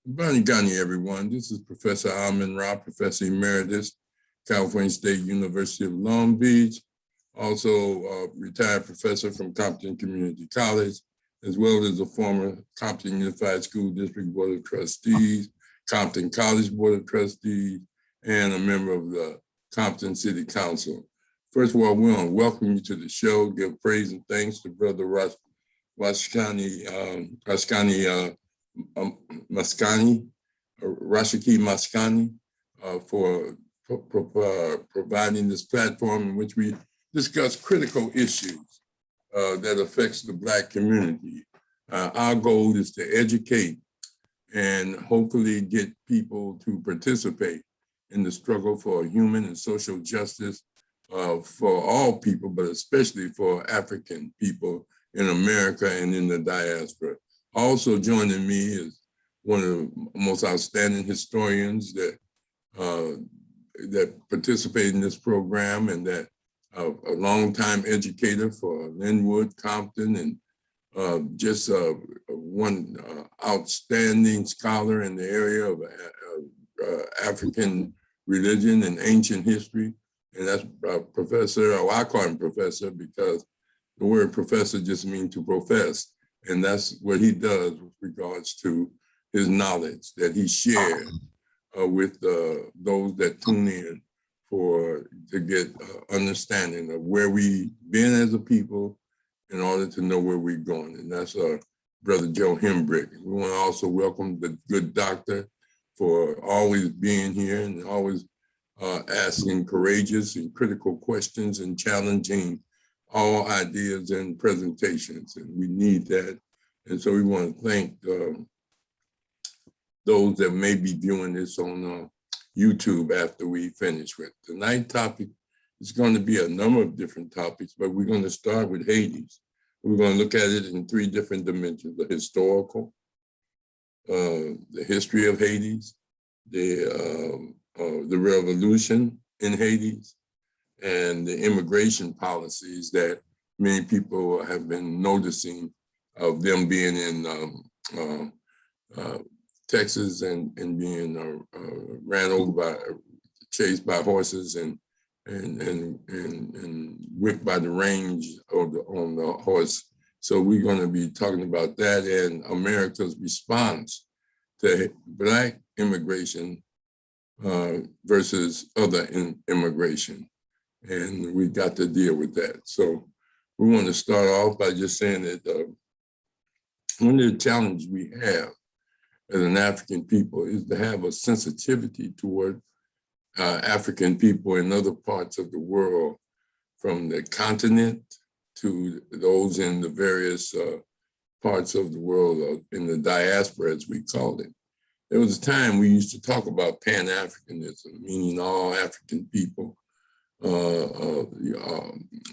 Ghani, everyone. This is Professor Rahh, Professor Emeritus, California State University of Long Beach, also a retired professor from Compton Community College, as well as a former Compton Unified School District Board of Trustees, Compton College Board of Trustees, and a member of the Compton City Council. First of all, we want to welcome you to the show, give praise and thanks to Brother Rashaki Maskani for providing this platform in which we discuss critical issues that affects the Black community. Our goal is to educate and hopefully get people to participate in the struggle for human and social justice for all people, but especially for African people in America and in the diaspora. Also joining me is one of the most outstanding historians that participate in this program, and that a longtime educator for Linwood, Compton, and just one outstanding scholar in the area of African religion and ancient history. And that's Professor, or I call him Professor because the word professor just means to profess. And that's what he does with regards to his knowledge that he shared with those that tune in to get understanding of where we've been as a people in order to know where we're going. And that's Brother Joe Hembrick. We want to also welcome the good doctor for always being here and always asking courageous and critical questions and challenging all ideas and presentations, and we need that. And so we want to thank those that may be viewing this on YouTube after we finish with. Tonight's topic is going to be a number of different topics, but we're going to start with Haiti. We're going to look at it in three different dimensions: the historical, the history of Haiti, the revolution in Haiti, and the immigration policies that many people have been noticing of them being in Texas and being ran over by, chased by horses and whipped by the range on the horse. So we're going to be talking about that and America's response to Black immigration versus other immigration. And we got to deal with that. So we want to start off by just saying that one of the challenges we have as an African people is to have a sensitivity toward African people in other parts of the world, from the continent to those in the various parts of the world, in the diaspora, as we call it. There was a time we used to talk about Pan-Africanism, meaning all African people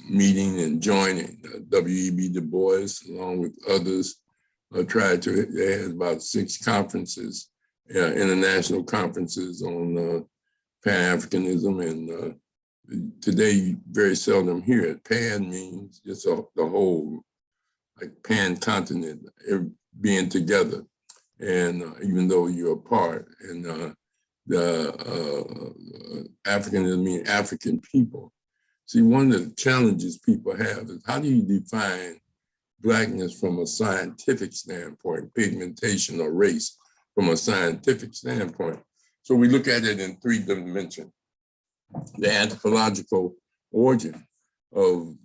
meeting and joining. W.E.B. Du Bois, along with others, they had about 6 conferences, international conferences on Pan-Africanism, and today you very seldom hear it. Pan means just the whole, like pan-continent, being together, and even though you're apart, and the Africanism means African people. See, one of the challenges people have is, how do you define Blackness from a scientific standpoint, pigmentation or race from a scientific standpoint? So we look at it in 3 dimensions: the anthropological origin of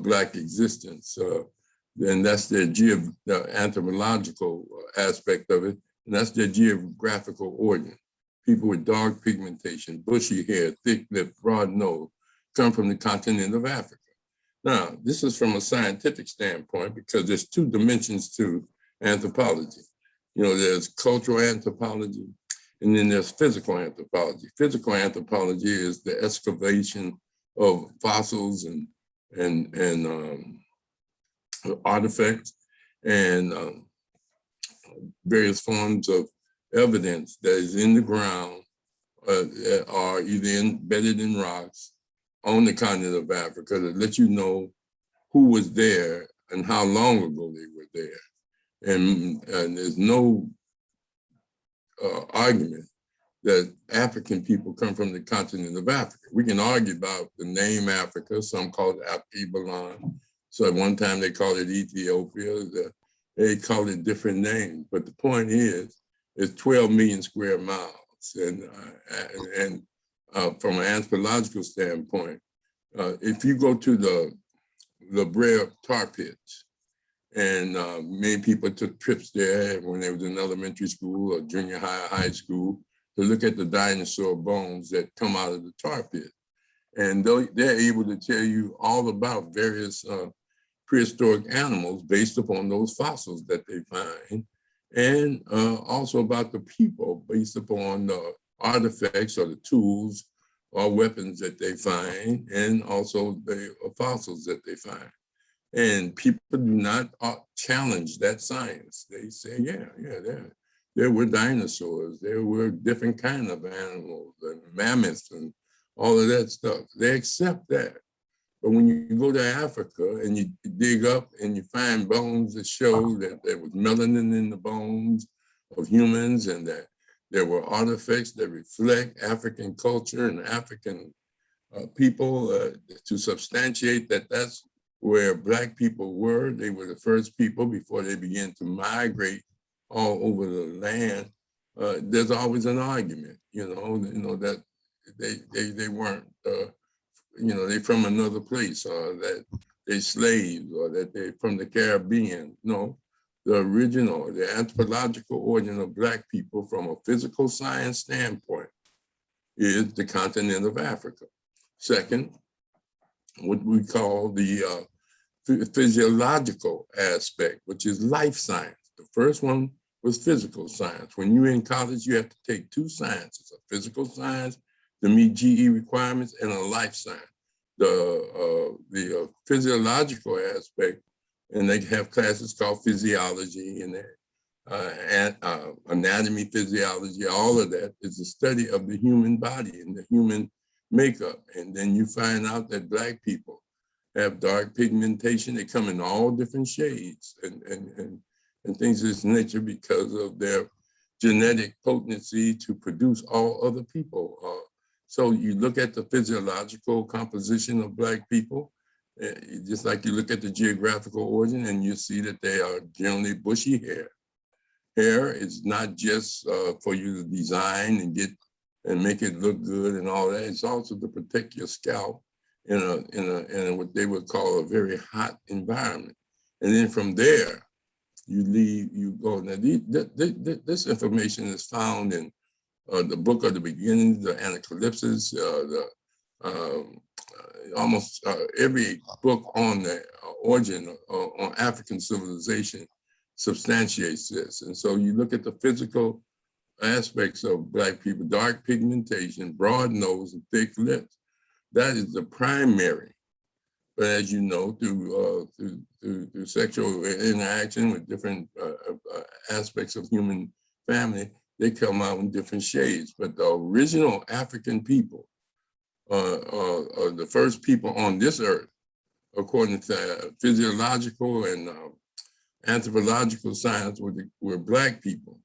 Black existence, and that's the anthropological aspect of it, and that's their geographical origin. People with dark pigmentation, bushy hair, thick lips, broad nose, come from the continent of Africa. Now, this is from a scientific standpoint because there's 2 dimensions to anthropology. You know, there's cultural anthropology, and then there's physical anthropology. Physical anthropology is the excavation of fossils and artifacts and various forms of evidence that is in the ground, are either embedded in rocks on the continent of Africa, that let you know who was there and how long ago they were there. And there's no argument that African people come from the continent of Africa. We can argue about the name Africa. Some call it Ibalon. So at one time they called it Ethiopia. They called it different names. But the point is, it's 12 million square miles. And from an anthropological standpoint, if you go to the La Brea tar pits, and many people took trips there when they was in elementary school or junior high, high school, to look at the dinosaur bones that come out of the tar pit. And they're able to tell you all about various prehistoric animals based upon those fossils that they find, and also about the people based upon the artifacts or the tools or weapons that they find, and also the fossils that they find. And people do not challenge that science. They say, yeah, there were dinosaurs, there were different kinds of animals, and mammoths, and all of that stuff. They accept that. But when you go to Africa and you dig up and you find bones that show that there was melanin in the bones of humans, and that there were artifacts that reflect African culture and African people to substantiate that that's where Black people were. They were the first people before they began to migrate all over the land. There's always an argument, that they weren't, they from another place, or that they slaves, or that they from the Caribbean. No, the original, the anthropological origin of Black people from a physical science standpoint is the continent of Africa. Second, what we call the physiological aspect, which is life science. The first one was physical science. When you're in college, you have to take two sciences, a physical science to meet GE requirements, and a life science. The physiological aspect, and they have classes called physiology and anatomy, physiology, all of that is the study of the human body and the human makeup. And then you find out that Black people have dark pigmentation. They come in all different shades and things of this nature because of their genetic potency to produce all other people. So you look at the physiological composition of Black people, just like you look at the geographical origin, and you see that they are generally bushy hair. Hair is not just for you to design and make it look good and all that. It's also to protect your scalp in what they would call a very hot environment. And then from there, you go. Now, this information is found in the book of the beginning, the Anacalypsis, almost every book on the origin on African civilization substantiates this. And so you look at the physical aspects of Black people: dark pigmentation, broad nose, and thick lips. That is the primary. But as you know, through sexual interaction with different aspects of human family, they come out in different shades. But the original African people are the first people on this earth, according to physiological and anthropological science, were Black people,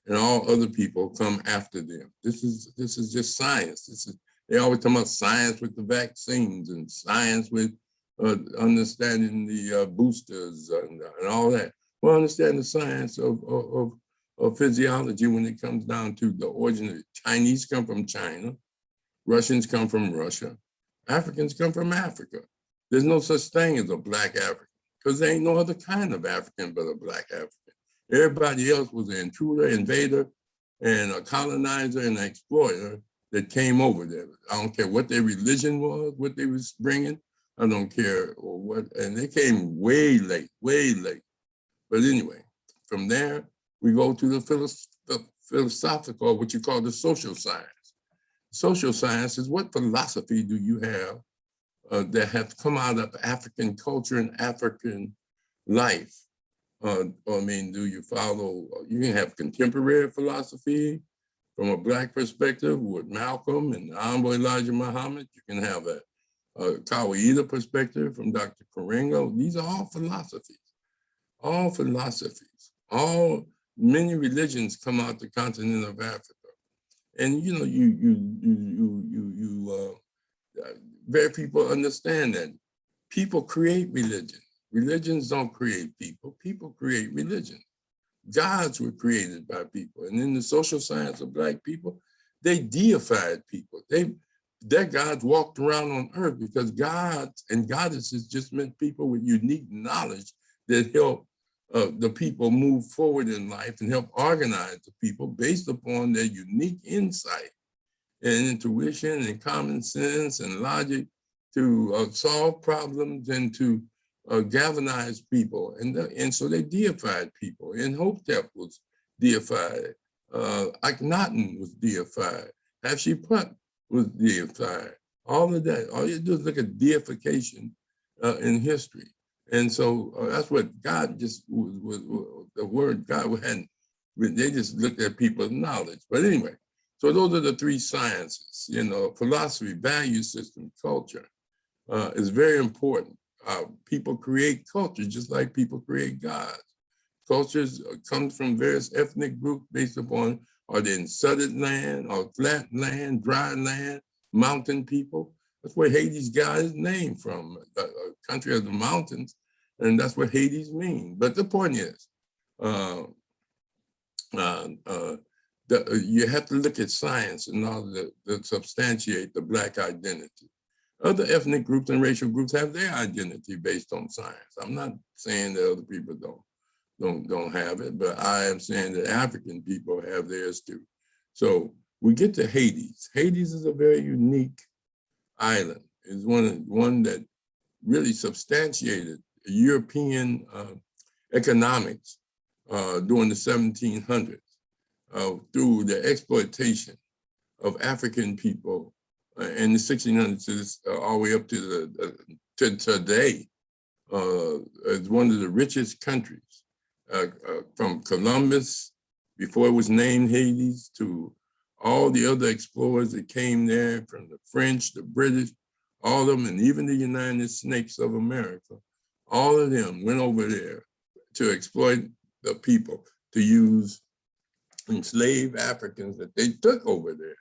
and all other people come after them. This is just science. They always talk about science with the vaccines and science with understanding the boosters and all that. Well, understand the science of physiology when it comes down to the origin. Chinese come from China, Russians come from Russia, Africans come from Africa. There's no such thing as a Black African, because there ain't no other kind of African but a Black African. Everybody else was an intruder, invader, and a colonizer and an exploiter that came over there. I don't care what their religion was, what they was bringing. I don't care or what, and they came way late. But anyway, from there, we go to the philosophical, what you call the social science. Social science is what philosophy do you have that have come out of African culture and African life? Do you follow, you can have contemporary philosophy from a Black perspective with Malcolm and Honorable Elijah Muhammad. You can have Kawaida perspective from Dr. Karengo. These are all philosophies, all philosophies. Many religions come out the continent of Africa. And very people understand that people create religion. Religions don't create people. People create religion. Gods were created by people. And in the social science of Black people, they deified people. Their gods walked around on earth because gods and goddesses just meant people with unique knowledge that help the people move forward in life and help organize the people based upon their unique insight and intuition and common sense and logic to solve problems and to galvanize people. And so they deified people. And Hotep was deified. Akhenaten was deified. Hatshepsut was deified. All of that, all you do is look at deification in history. And so that's what God just was the word God hadn't, they just looked at people's knowledge. But anyway, so those are the three sciences, philosophy, value system, culture is very important. People create culture just like people create gods. Cultures come from various ethnic groups based upon, are they in settled land or flat land, dry land, mountain people? That's where Haiti's got his name from, a country of the mountains, and that's what Hades means. But the point is, you have to look at science in order to substantiate the Black identity. Other ethnic groups and racial groups have their identity based on science. I'm not saying that other people don't have it, but I am saying that African people have theirs too. So we get to Hades. Hades is a very unique island. It's one that really substantiated European economics during the 1700s through the exploitation of African people in the 1600s all the way up to today. It's one of the richest countries. From Columbus, before it was named Hades, to all the other explorers that came there, from the French, the British, all of them, and even the United Snakes of America, all of them went over there to exploit the people, to use enslaved Africans that they took over there.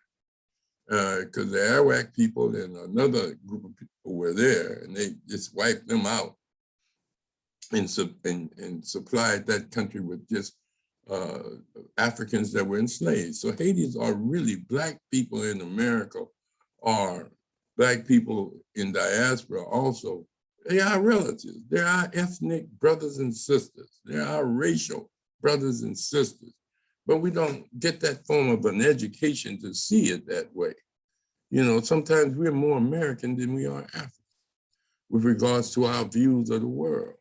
Because the Arawak people and another group of people were there, and they just wiped them out and supplied that country with just Africans that were enslaved. So Hades are really Black people in America, are Black people in diaspora also. They are relatives. They are ethnic brothers and sisters. They are racial brothers and sisters. But we don't get that form of an education to see it that way. Sometimes we're more American than we are African with regards to our views of the world.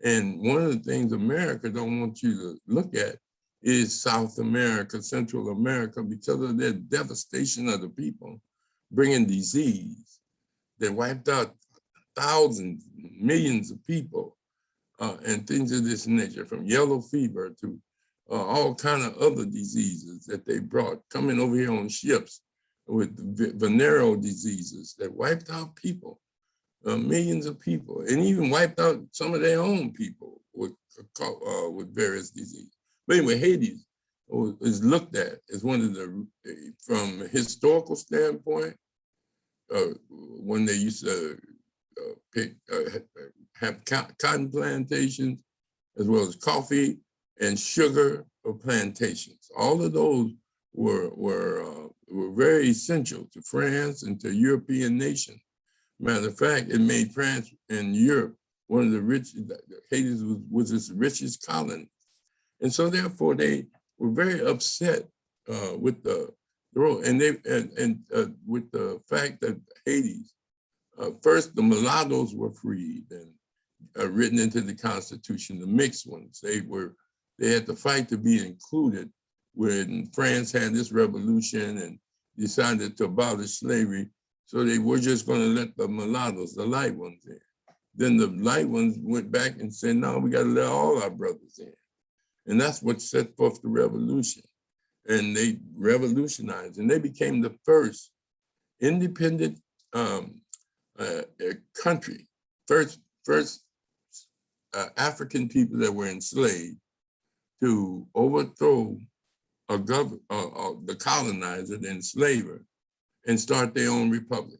And one of the things America don't want you to look at is South America, Central America, because of their devastation of the people, bringing disease that wiped out thousands, millions of people, and things of this nature, from yellow fever to all kind of other diseases that they brought, coming over here on ships with venereal diseases that wiped out people. Millions of people, and even wiped out some of their own people with various diseases. But anyway, Hades is looked at as one of the, from a historical standpoint, when they used to have cotton plantations, as well as coffee and sugar plantations. All of those were very essential to France and to European nations. Matter of fact, it made France and Europe one of the richest. Hades was its richest colony. And so therefore they were very upset with the role, and with the fact that Hades, first the mulattoes were freed and written into the Constitution, the mixed ones. They had to fight to be included when France had this revolution and decided to abolish slavery. So they were just going to let the mulattoes, the light ones, in. Then the light ones went back and said, no, we got to let all our brothers in. And that's what set forth the revolution. And they revolutionized, and they became the first independent a country, first African people that were enslaved to overthrow the colonizer, the enslaver, and start their own republic.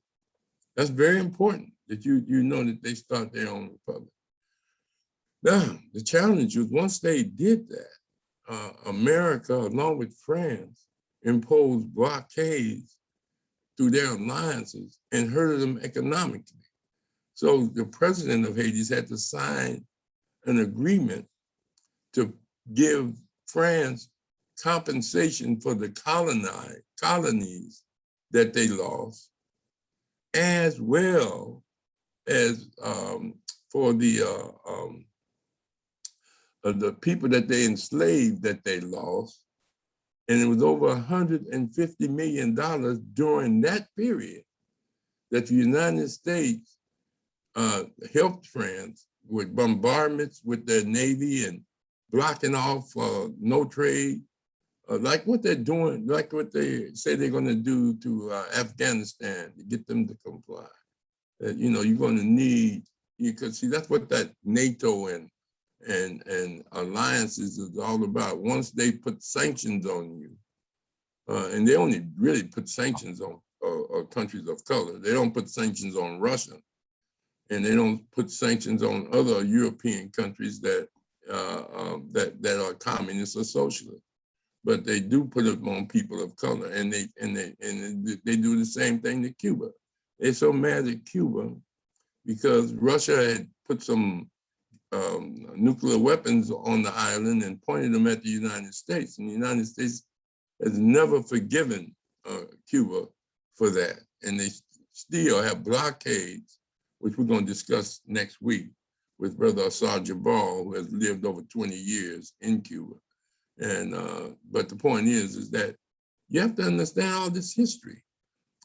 That's very important that you know that they start their own republic. Now, the challenge was once they did that, America, along with France, imposed blockades through their alliances and hurted them economically. So the president of Haiti had to sign an agreement to give France compensation for the colonies that they lost, as well as for the people that they enslaved that they lost. And it was over $150 million during that period that the United States helped France with bombardments with their Navy and blocking off no trade, like what they're doing, like what they say they're going to do to Afghanistan to get them to comply. You're going to need, you could see that's what that NATO and alliances is all about. Once they put sanctions on you, and they only really put sanctions on countries of color. They don't put sanctions on Russia, and they don't put sanctions on other European countries that are communist or socialist. But they do put it on people of color, and they do the same thing to Cuba. They're so mad at Cuba because Russia had put some nuclear weapons on the island and pointed them at the United States, and the United States has never forgiven Cuba for that, and they still have blockades, which we're going to discuss next week with Brother Assad Jabal, who has lived over 20 years in Cuba. And but the point is that you have to understand all this history.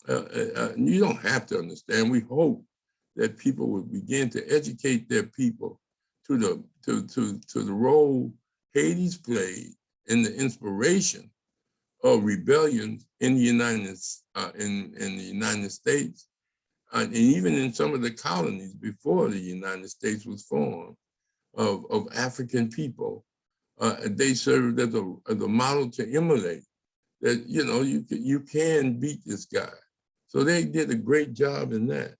You don't have to understand. We hope that people will begin to educate their people to the role Haiti's played in the inspiration of rebellions in the United States, and even in some of the colonies before the United States was formed, of African people. They served as a model to emulate. That you can beat this guy. So they did a great job in that.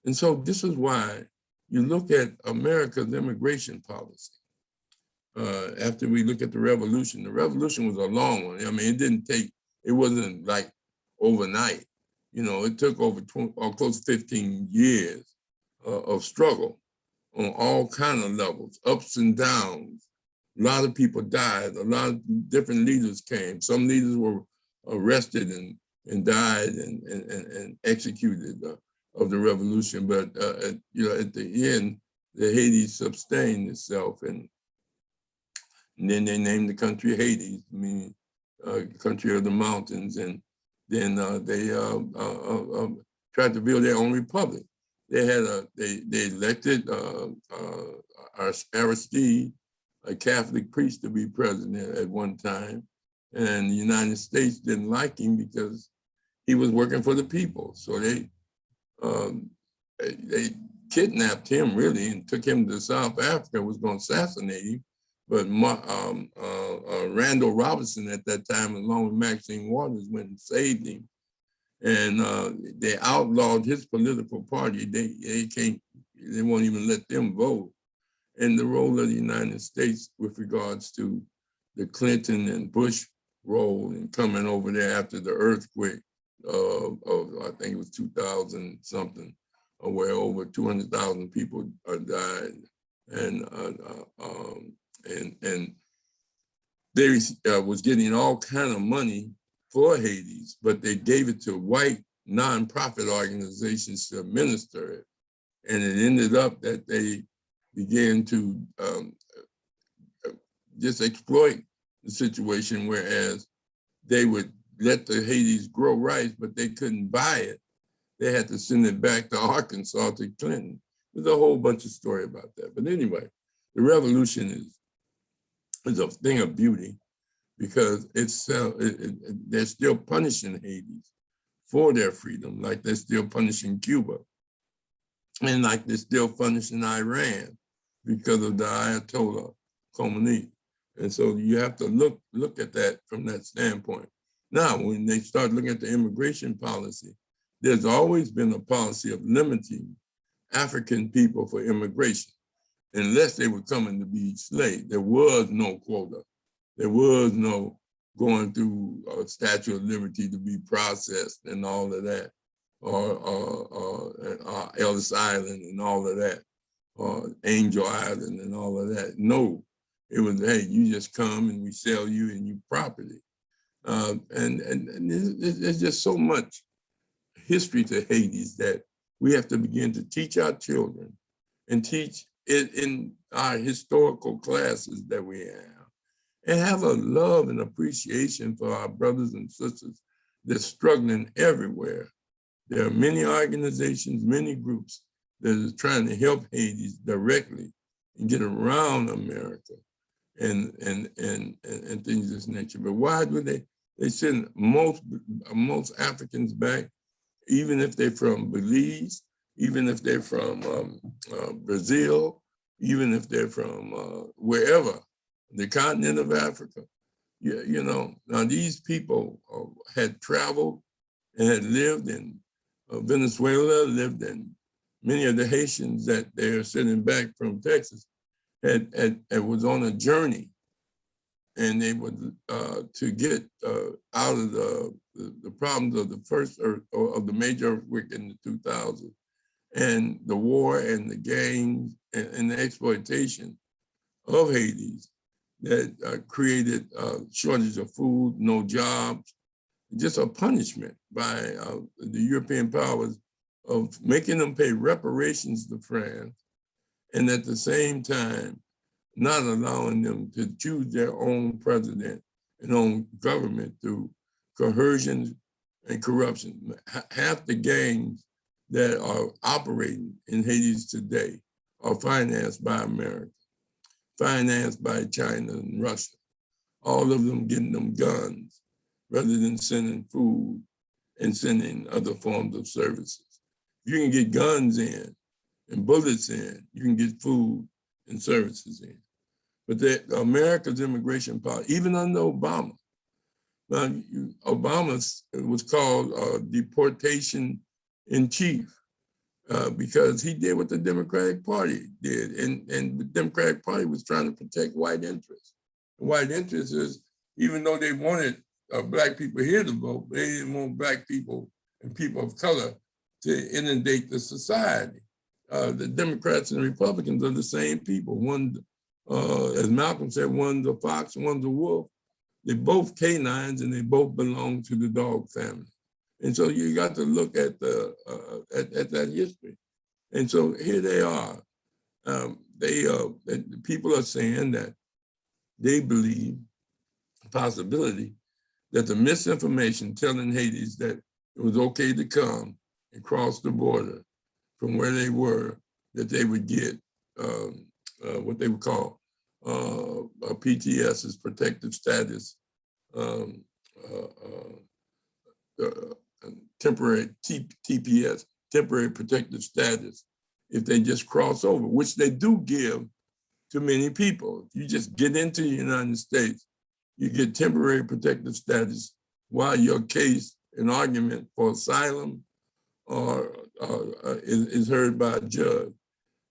And so this is why you look at America's immigration policy. After we look at the revolution was a long one. I mean, it wasn't like overnight. It took over close to 15 years of struggle on all kinds of levels, ups and downs. A lot of people died. A lot of different leaders came. Some leaders were arrested and died and executed of the revolution. But at the end, the Haiti sustained itself, and then they named the country Haiti, meaning country of the mountains. And then they tried to build their own republic. They elected Aristide, a Catholic priest, to be president at one time, and the United States didn't like him because he was working for the people. So they kidnapped him really and took him to South Africa. Was going to assassinate him, but Randall Robinson at that time, along with Maxine Waters, went and saved him, and they outlawed his political party. They won't even let them vote. And the role of the United States with regards to the Clinton and Bush role in coming over there after the earthquake of I think it was 2000 something, where over 200,000 people died, and they was getting all kind of money for Hades, but they gave it to white nonprofit organizations to administer it, and it ended up that they began to just exploit the situation, whereas they would let the Hades grow rice, but they couldn't buy it. They had to send it back to Arkansas to Clinton. There's a whole bunch of story about that. But anyway, the revolution is a thing of beauty because they're still punishing Hades for their freedom, like they're still punishing Cuba And like they're still punishing Iran because of the Ayatollah Khomeini. And so you have to look at that from that standpoint. Now, when they start looking at the immigration policy, there's always been a policy of limiting African people for immigration, unless they were coming to be slaves. There was no quota. There was no going through Statue of Liberty to be processed and all of that, or Ellis Island and all of that, or Angel Island and all of that. No, it was, hey, you just come and we sell you and you property. And there's just so much history to Haiti that we have to begin to teach our children and teach it in our historical classes that we have, and have a love and appreciation for our brothers and sisters that's struggling everywhere. There are many organizations, many groups that are trying to help Haiti directly and get around America and things of this nature. But why do they send most Africans back, even if they're from Belize, even if they're from Brazil, even if they're from wherever, the continent of Africa. You know, now these people had traveled and had lived in Venezuela, lived in many of the Haitians that they're sending back from Texas, was on a journey, and they would to get out of the problems of the first or of the major earthquake in the 2000s, and the war and the gangs and the exploitation of Haiti that created shortage of food, no jobs, just a punishment by the European powers of making them pay reparations to France, and at the same time, not allowing them to choose their own president and own government through coercion and corruption. Half the gangs that are operating in Haiti today are financed by America, financed by China and Russia, all of them getting them guns rather than sending food and sending other forms of services. You can get guns in and bullets in, you can get food and services in. But America's immigration policy, even under Obama, now Obama was called deportation in chief because he did what the Democratic Party did, and the Democratic Party was trying to protect white interests. White interests is, even though they wanted Black people here to vote, they didn't want Black people and people of color to inundate the society. The Democrats and Republicans are the same people. One, as Malcolm said, one's a fox, one's a wolf. They're both canines and they both belong to the dog family. And so you got to look at at that history. And so here they are. People are saying that they believe the possibility that the misinformation telling Haitis that it was okay to come and cross the border from where they were, that they would get what they would call a PTS, is protective status, temporary TPS, temporary protective status, if they just cross over, which they do give to many people. If you just get into the United States, you get temporary protective status while your case, an argument for asylum, is heard by a judge.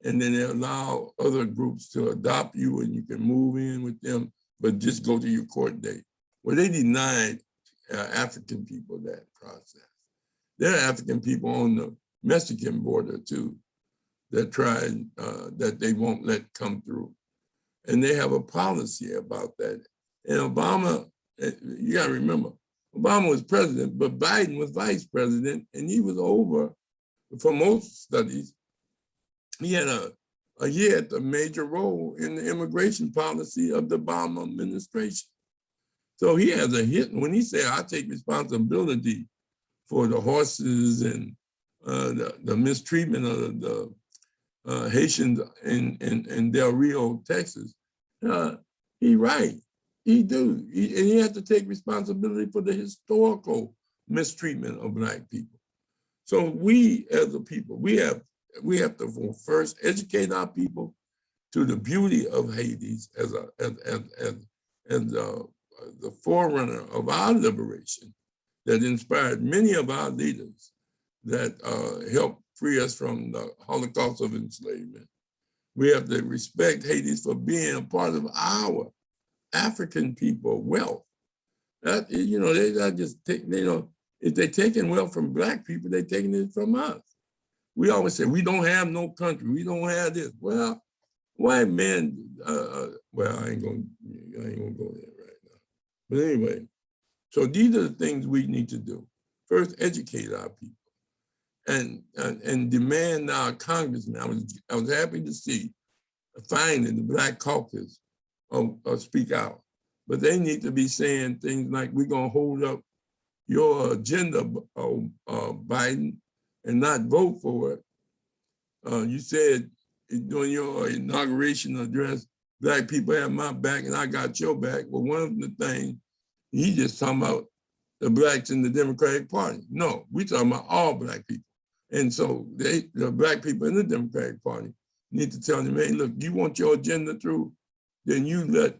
And then they allow other groups to adopt you and you can move in with them, but just go to your court date. Well, they denied African people that process. There are African people on the Mexican border too that tried, that they won't let come through. And they have a policy about that. And Obama, you gotta remember, Obama was president, but Biden was vice president, and he was over, for most studies, he had a major role in the immigration policy of the Obama administration. So he has a hit. When he said, I take responsibility for the horses and the mistreatment of the Haitians in Del Rio, Texas, he right. He do. And he has to take responsibility for the historical mistreatment of Black people. So we as a people, we have we have to first educate our people to the beauty of Haiti as the forerunner of our liberation that inspired many of our leaders that helped free us from the Holocaust of enslavement. We have to respect Haiti for being a part of our African people wealth. That, you know, they not just take, you know, if they're taking wealth from Black people, they're taking it from us. We always say, we don't have no country, we don't have this. Well, white men, well, I ain't gonna go there right now. But anyway, so these are the things we need to do. First, educate our people and demand our congressmen. I was happy to see finally the Black caucus speak out, but they need to be saying things like, we're gonna hold up your agenda, Biden, and not vote for it. You said during your inauguration address, Black people have my back and I got your back. Well, one of the things, he just talking about the Blacks in the Democratic Party. No, we talking about all Black people. And so the Black people in the Democratic Party need to tell them, hey, look, you want your agenda through, then you let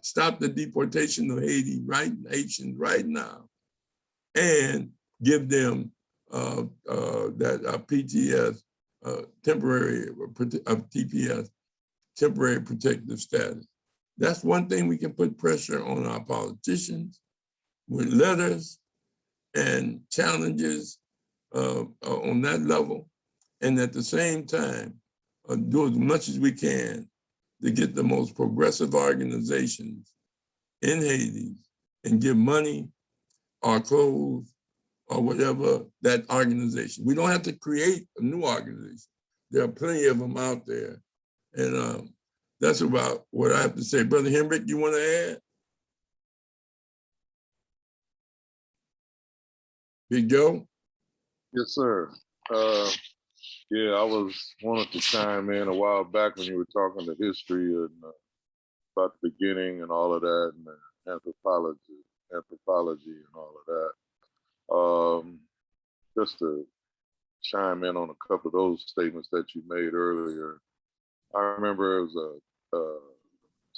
stop the deportation of Haitians right now, and give them that PTS, temporary TPS, temporary protective status. That's one thing we can put pressure on our politicians with letters and challenges on that level, and at the same time, do as much as we can to get the most progressive organizations in Haiti and give money or clothes or whatever that organization. We don't have to create a new organization. There are plenty of them out there. And that's about what I have to say. Brother Hembrick, you want to add? Big Joe? Yes, sir. Yeah, I wanted to chime in a while back when you were talking the history and about the beginning and all of that, and the anthropology and all of that. Just to chime in on a couple of those statements that you made earlier. I remember it was a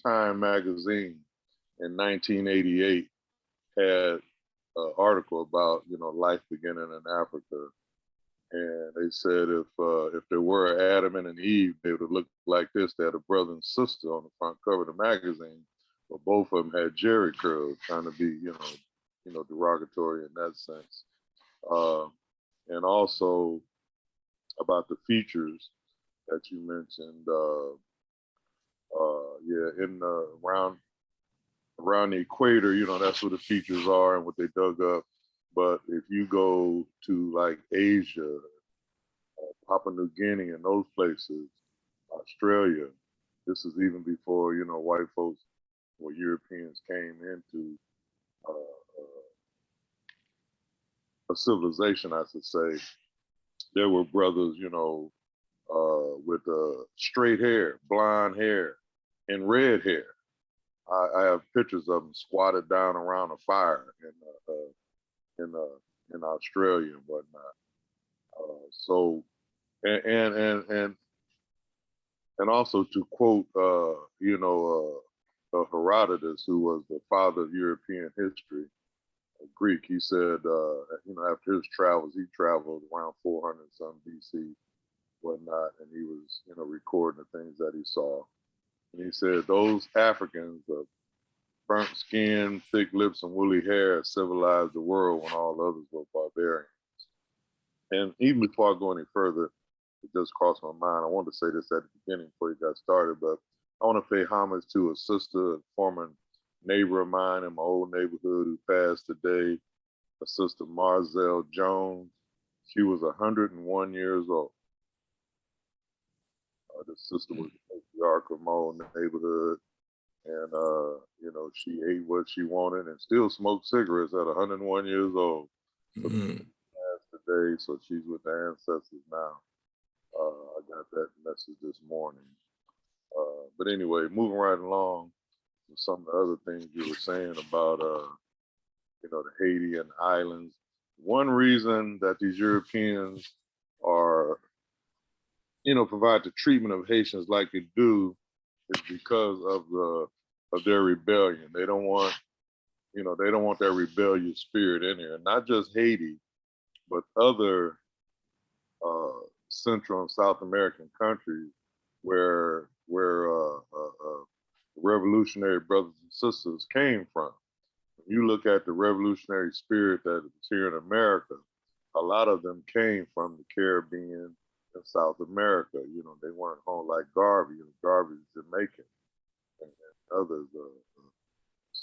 Time magazine in 1988 had an article about, you know, life beginning in Africa. And they said if there were Adam and an Eve, they would have looked like this. They had a brother and sister on the front cover of the magazine, but both of them had Jerry curls, trying to be, you know, derogatory in that sense. And also about the features that you mentioned, in around the equator, you know, that's where the features are and what they dug up. But if you go to like Asia, Papua New Guinea and those places, Australia, this is even before, you know, white folks or Europeans came into a civilization, I should say. There were brothers, you know, with straight hair, blonde hair, and red hair. I have pictures of them squatted down around a fire in Australia and whatnot. And also to quote, Herodotus, who was the father of European history, Greek. He said, after his travels, he traveled around 400 some BC, whatnot, and he was, recording the things that he saw. And he said, those Africans of burnt skin, thick lips, and woolly hair civilized the world when all others were barbarians. And even before I go any further, it just crossed my mind. I wanted to say this at the beginning before you got started, but I want to pay homage to a sister, a former neighbor of mine in my old neighborhood who passed today, a sister Marzelle Jones. She was 101 years old. The sister was the patriarch of my old neighborhood. And, she ate what she wanted and still smoked cigarettes at 101 years old. Mm-hmm. Today, so she's with the ancestors now. I got that message this morning. But anyway, moving right along with some of the other things you were saying about, the Haiti and islands. One reason that these Europeans are provide the treatment of Haitians like it do is because of their rebellion. They don't want, they don't want that rebellious spirit in here. And not just Haiti, but other Central and South American countries where revolutionary brothers and sisters came from. When you look at the revolutionary spirit that is here in America, a lot of them came from the Caribbean and South America. They weren't home like Garvey. Garvey's Jamaican, and others.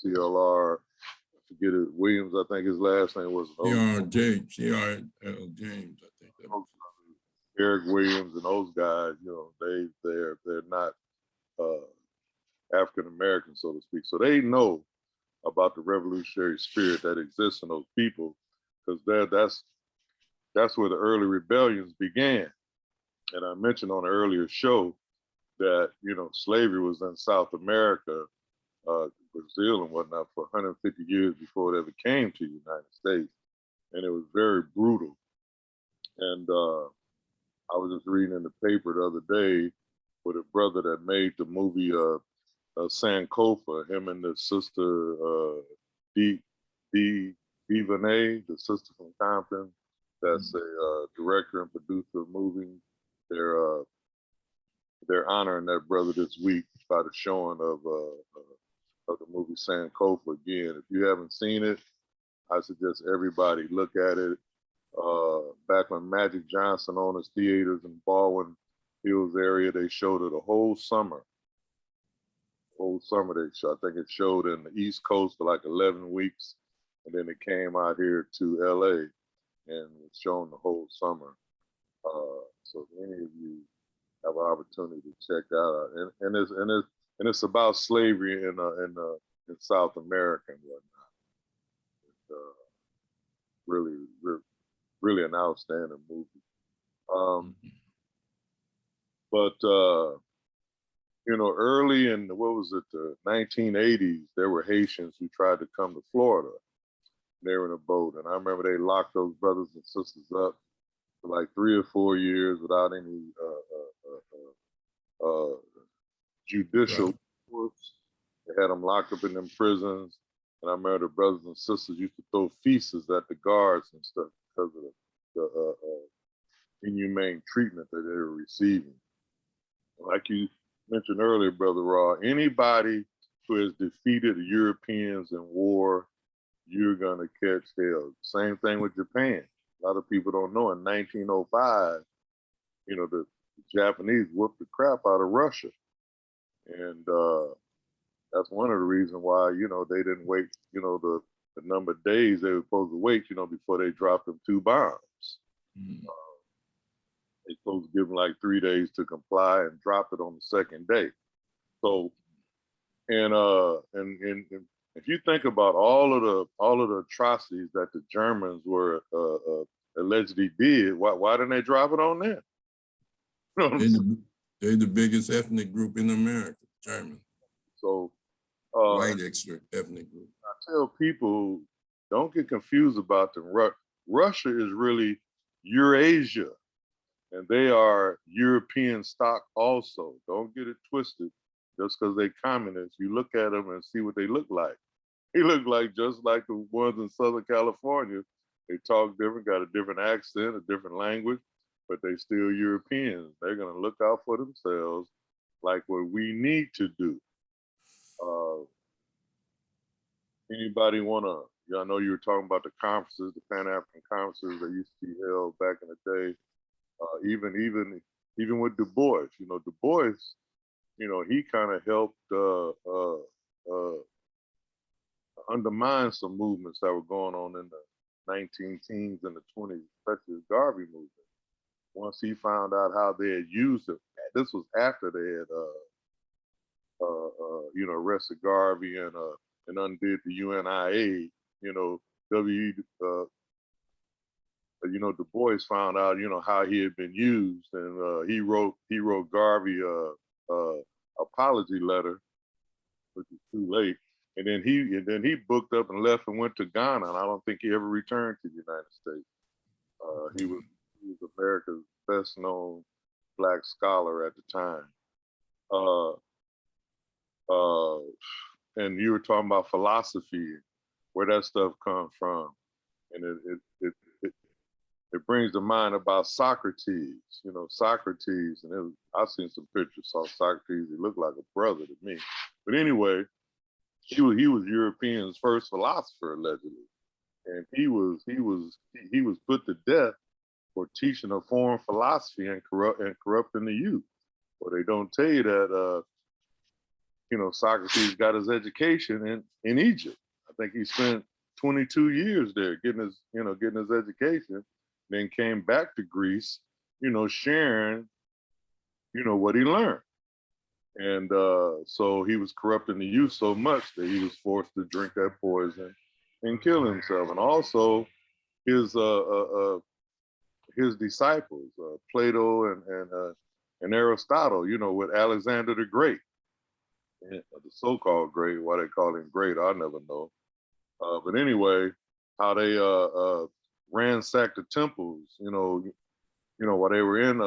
CLR, I forget it. Williams, I think his last name was. C.R.L. James, I think. Eric Williams and those guys, they're not African American, so to speak. So they know about the revolutionary spirit that exists in those people, because that's where the early rebellions began. And I mentioned on an earlier show that slavery was in South America, Brazil and whatnot, for 150 years before it ever came to the United States, and it was very brutal. And I was just reading in the paper the other day with a brother that made the movie Sankofa, him and the sister Dee Vonay, the sister from Compton, that's a director and producer of movies. They're honoring that brother this week by the showing of the movie Sankofa again. If you haven't seen it, I suggest everybody look at it. Back when Magic Johnson owned his theaters in Baldwin Hills area, they showed it a whole summer. They showed. I think it showed in the East Coast for like 11 weeks, and then it came out here to LA and was shown the whole summer. So if any of you have an opportunity to check that out, and it's about slavery in South America and whatnot. It's, really an outstanding movie. But early in the 1980s, there were Haitians who tried to come to Florida. They were in a boat, and I remember they locked those brothers and sisters up for like 3 or 4 years without any judicial courts. They had them locked up in them prisons, and I remember the brothers and sisters used to throw feasts at the guards and stuff because of the inhumane treatment that they were receiving. Like you mentioned earlier, Brother Rahh, anybody who has defeated the Europeans in war, you're going to catch hell. Same thing with Japan. A lot of people don't know in 1905, the Japanese whooped the crap out of Russia. And that's one of the reasons why, they didn't wait, the number of days they were supposed to wait, before they dropped them 2 bombs. They supposed to give them like 3 days to comply and dropped it on the 2nd day. So, and if you think about all of the atrocities that the Germans were allegedly did, why didn't they drop it on them? They're the biggest ethnic group in America, German. So, white extra ethnic group. I tell people, don't get confused about them. Russia is really Eurasia, and they are European stock also. Don't get it twisted. Just because they're communists, you look at them and see what they look like. They look like just like the ones in Southern California. They talk different, got a different accent, a different language, but they still Europeans. They're gonna look out for themselves, like what we need to do. Anybody wanna? I know you were talking about the conferences, the Pan-African conferences that used to be held back in the day. Even with Du Bois, Du Bois, he kind of helped undermine some movements that were going on in the 19 teens and the 20s, especially the Garvey movement. Once he found out how they had used it, this was after they had, arrested Garvey and undid the UNIA. Du Bois found out, how he had been used, and he wrote Garvey a apology letter, which is too late. And then he booked up and left and went to Ghana, and I don't think he ever returned to the United States. He was America's best known Black scholar at the time. Uh, uh, and you were talking about philosophy, where that stuff comes from, and it brings to mind about Socrates. You know, Socrates, and I've seen some pictures of Socrates. He looked like a brother to me. But anyway, he was Europeans' first philosopher allegedly, and he was put to death for teaching a foreign philosophy and corrupting the youth. Well, they don't tell you that Socrates got his education in Egypt. I think he spent 22 years there getting his education, then came back to Greece, sharing, what he learned. And so he was corrupting the youth so much that he was forced to drink that poison and kill himself. And also his disciples, Plato and Aristotle, with Alexander the Great, the so-called great. Why they call him great, I'll never know. But anyway, how they ransacked the temples, while they were in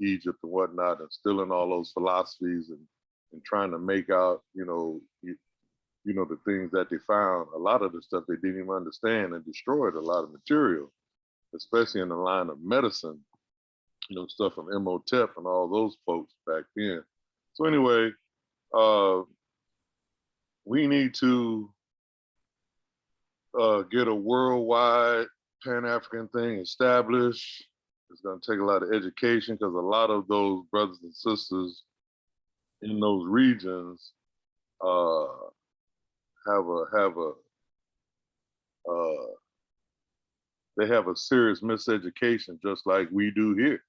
Egypt and whatnot, and stealing all those philosophies and trying to make out, the things that they found. A lot of the stuff they didn't even understand, and destroyed a lot of material, especially in the line of medicine, stuff from Imhotep and all those folks back then. So anyway, we need to get a worldwide Pan-African thing established. It's going to take a lot of education, because a lot of those brothers and sisters in those regions they have a serious miseducation, just like we do here.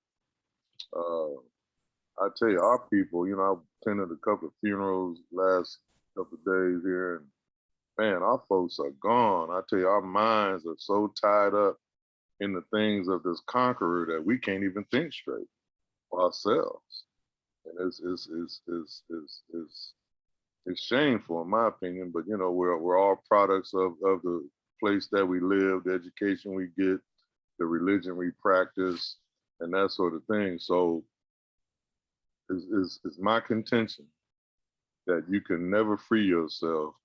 I tell you, our people, I attended a couple of funerals last couple of days here, and man, our folks are gone. I tell you, our minds are so tied up in the things of this conqueror that we can't even think straight for ourselves. And it's shameful, in my opinion. But we're all products of the place that we live, the education we get, the religion we practice, and that sort of thing. So it's my contention that you can never free yourself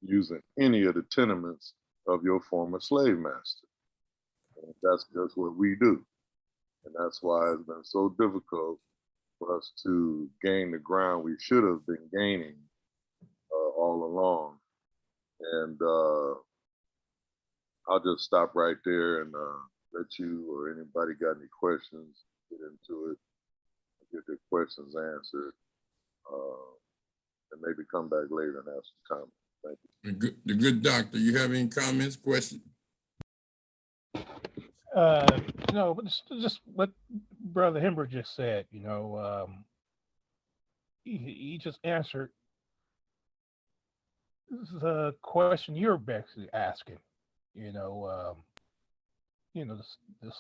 using any of the tenements of your former slave master. And that's just what we do. And that's why it's been so difficult for us to gain the ground we should have been gaining all along. And I'll just stop right there and let you or anybody got any questions, get into it, get their questions answered, and maybe come back later and ask some comments. Thank you. The good doctor, you have any comments, questions? No, but just what Brother Hembrick just said, he just answered the question you're basically asking, the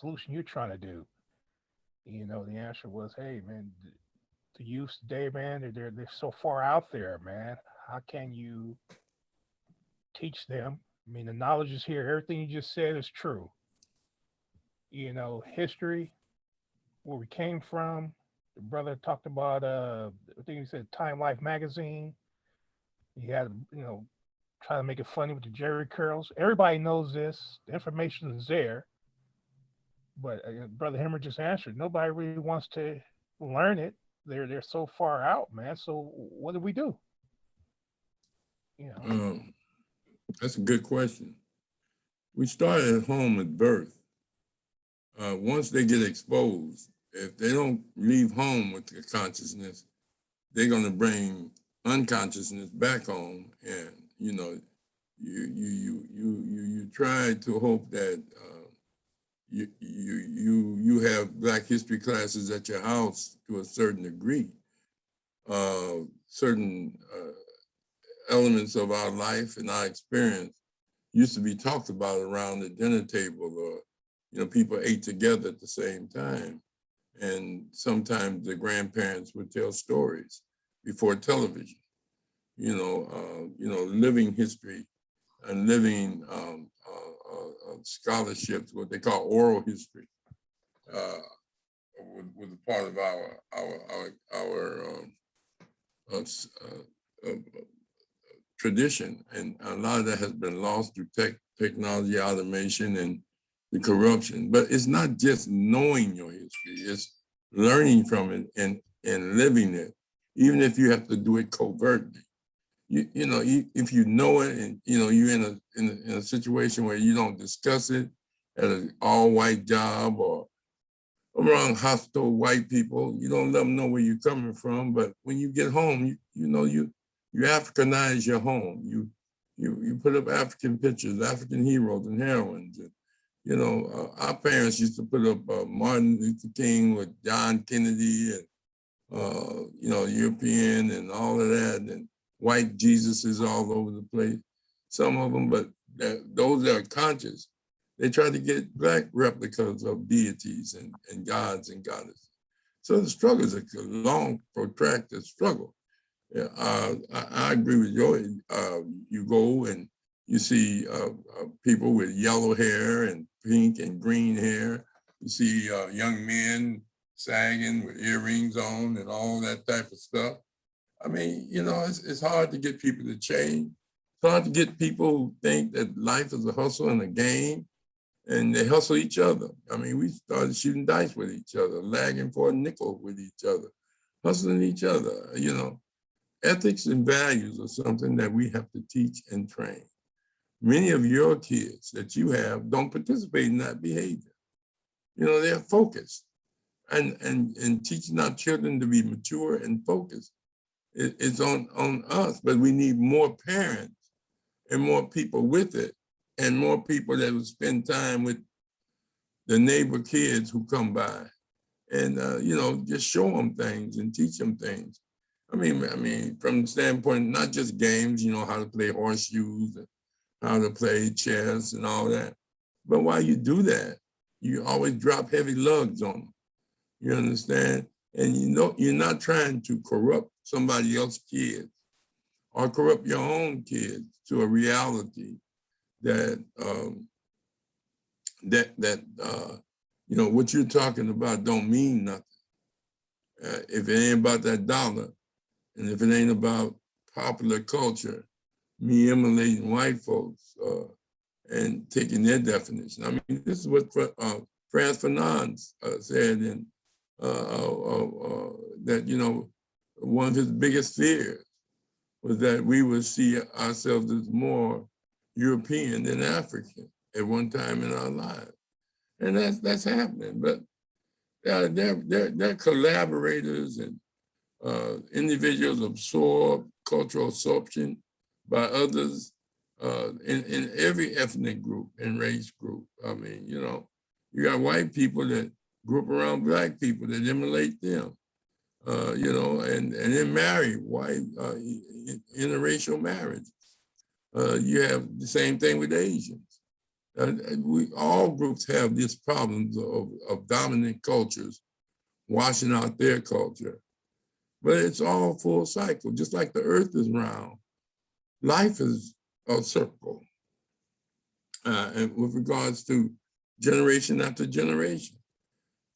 solution you're trying to do. The answer was, hey, man, the youth today, man, they're so far out there, man. How can you teach them? I mean, the knowledge is here. Everything you just said is true. History, where we came from. The brother talked about, I think he said Time Life magazine. He had, try to make it funny with the Jerry curls. Everybody knows this. The information is there. But Brother Hemmer just answered. Nobody really wants to learn it. They're so far out, man. So what do we do? That's a good question. We start at home at birth. Once they get exposed, if they don't leave home with the consciousness, they're going to bring unconsciousness back home, and you try to hope that you have Black history classes at your house to a certain degree. Certain elements of our life and our experience used to be talked about around the dinner table, or people ate together at the same time. And sometimes the grandparents would tell stories before television, living history and living scholarships, what they call oral history, was a part of our uh, s- uh, uh, tradition, and a lot of that has been lost through technology, automation, and the corruption. But it's not just knowing your history; it's learning from it and living it, even if you have to do it covertly. If you know it, and you're in a situation where you don't discuss it at an all-white job or around hostile white people, you don't let them know where you're coming from. But when you get home, you Africanize your home. You put up African pictures, African heroes and heroines. And, our parents used to put up Martin Luther King with John Kennedy and European and all of that, and white Jesuses all over the place. Some of them, but those that are conscious, they try to get black replicas of deities and gods and goddesses. So the struggle is a long, protracted struggle. Yeah, I agree with you. You go and you see people with yellow hair and pink and green hair. You see young men sagging with earrings on and all that type of stuff. I mean, it's hard to get people to change. It's hard to get people who think that life is a hustle and a game, and they hustle each other. I mean, we started shooting dice with each other, lagging for a nickel with each other, hustling each other. Ethics and values are something that we have to teach and train. Many of your kids that you have don't participate in that behavior. They're focused. And teaching our children to be mature and focused is on us, but we need more parents and more people with it, and more people that will spend time with the neighbor kids who come by, and just show them things and teach them things. I mean, from the standpoint, not just games, how to play horseshoes and how to play chess and all that. But while you do that, you always drop heavy lugs on them. You understand? And you're not trying to corrupt somebody else's kids or corrupt your own kids to a reality that what you're talking about don't mean nothing. If it ain't about that dollar, and if it ain't about popular culture, me emulating white folks and taking their definition. I mean, this is what Frantz Fanon said in that, one of his biggest fears was that we would see ourselves as more European than African at one time in our lives. And that's happening. But they're collaborators and individuals absorb cultural absorption by others in every ethnic group and race group. I mean, you got white people that grew up around black people that emulate them, and then marry white interracial marriage. You have the same thing with Asians. All groups have these problems of dominant cultures washing out their culture. But it's all full cycle. Just like the earth is round, life is a circle. And with regards to generation after generation,